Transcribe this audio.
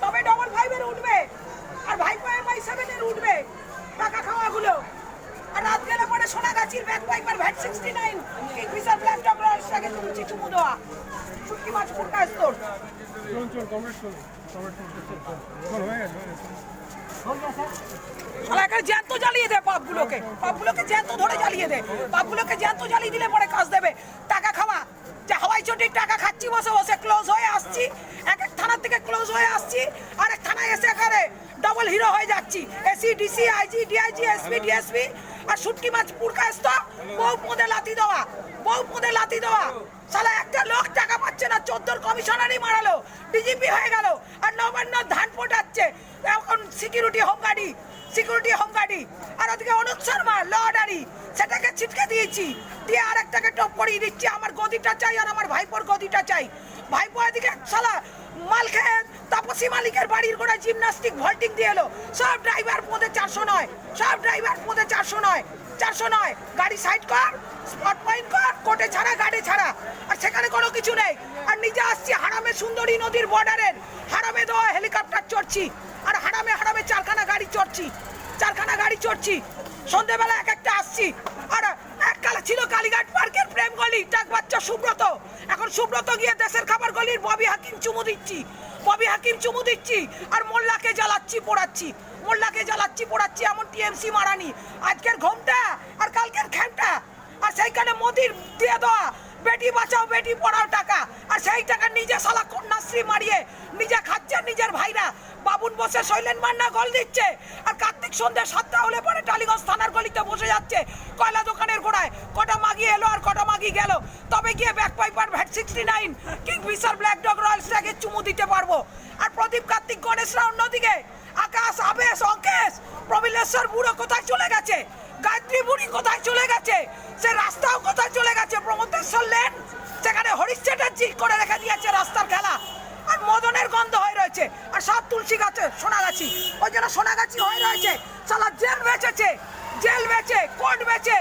তবে double five এর উঠবে আর ভাইপো MI7 এর উঠবে টাকা খাওয়াগুলো। আর রাত গেলে পরে সোনাগাছির Bagpiper VAT 69 Kingfisher Black Dog রয়্যালসটাকে তুলছি চুমু দেওয়া শুটকি মাছ ফুটকা স্তর। জ্যান্ত জ্বালিয়ে দে পাপগুলোকে জ্যান্ত ধরে জ্বালিয়ে দে পাপগুলোকে জ্যান্ত জ্বালিয়ে দিলে পরে কাজ দেবে। টাকা খাওয়া যে হাওয়াই চটির টাকা খাচ্ছি বসে বসে ক্লোজ হয়ে আসছি, এক এক থানার থেকে ক্লোজ হয়ে আসছি, আর এক থানায় এসে এখানে ডবল হিরো হয়ে যাচ্ছি। AC DC IG DIG SP DSP আর শুটকি মাছ পুরকা স্তর বউ পদে লাথি দেওয়া শালা একটা লোক টাকা পাচ্ছে না, 14 কমিশনারই মারালো, ডিজিপি হয়ে গেল, আর নবান্ন ধান পোটাচ্ছে এখন সিকিউরিটি হোমগার্ডি আর ওদিকে অনুজ শর্মা ল অর্ডারি সেটাকে ছিটকে দিয়েছি দিয়ে আর একটাকে টপ করিয়ে দিচ্ছি। আমার গদিটা চাই আর আমার ভাইপোর গদিটা চাই। ভাইপো এদিকে শালা মাল খেয়ে তাপসী মালিকের বাড়ির গোড়া জিমনাস্টিক ভল্টিং দিয়ে এলো। সব ড্রাইভার পদে 400 নয়, 400 নয়। গাড়ি সাইড কর, স্পট পয়েন্ট কর, কোটে ছাড়া গাড়ি ছাড়া, আর সেখানে কোনো কিছু নেই। আর নিজে আসছি হারামে সুন্দরী নদীর বর্ডারের হারামে দেওয়া হেলিকপ্টার চড়ছি আর হারামে 4খানা গাড়ি চড়ছি। সন্ধ্যেবেলা এক একটা আসছি। আর এককালে ছিল কালীঘাট পার্কের প্রেম গলি টাক বাচ্চা সুব্রত, এখন সুব্রত গিয়ে দেশের খাবার গলির ববি হাকিম চুমু দিচ্ছি আর মোল্লাকে জ্বালাচ্ছি পোড়াচ্ছি এমন টিএমসি মারানি। আজকের ঘোমটা আর কালকের খ্যামটা, আর সেইখানে মোদির দিয়ে দেওয়া বেটি বাঁচাও বেটি পড়াও টাকা, আর সেই টাকা নিজে শালা কন্যাশ্রী মারিয়ে নিজে খাচ্ছে নিজের ভাইরা। বাবুন বসে শৈলেন মান্না গল দিচ্ছে আর কার্তিক সন্ধ্যে 7টা হলে পরে টালিগঞ্জ থানার গলিতে বসে যাচ্ছে কয়লা দোকানের গোড়ায়। কটা মাগি এলো আর কটা মাগি গেল, তবে গিয়ে Bagpiper VAT 69 Kingfisher Black Dog রয়্যালসটাকে চুমু দিতে পারবো। আর প্রদীপ কার্তিক গণেশরা অন্যদিকে, আকাশ আবেশ অঙ্কেশ প্রবিলেশ্বর বুড়ো কোথায় চলে গেছে, গায়ত্রী বুড়ি কোথায় চলে গেছে, সে রাস্তাও কোথায় চলে গেছে, প্রমোদেশ্বর লেন সেখানে হরিশ চ্যাটার্জি করে রেখে দিয়েছে রাস্তার খেলা। আর মদনের গন্ধ হয়ে রয়েছে আর সব তুলসী গাছে সোনাগাছি, ওই জন্য সোনাগাছি হয়ে রয়েছে। শালা জেল বেচে কোর্ট বেচে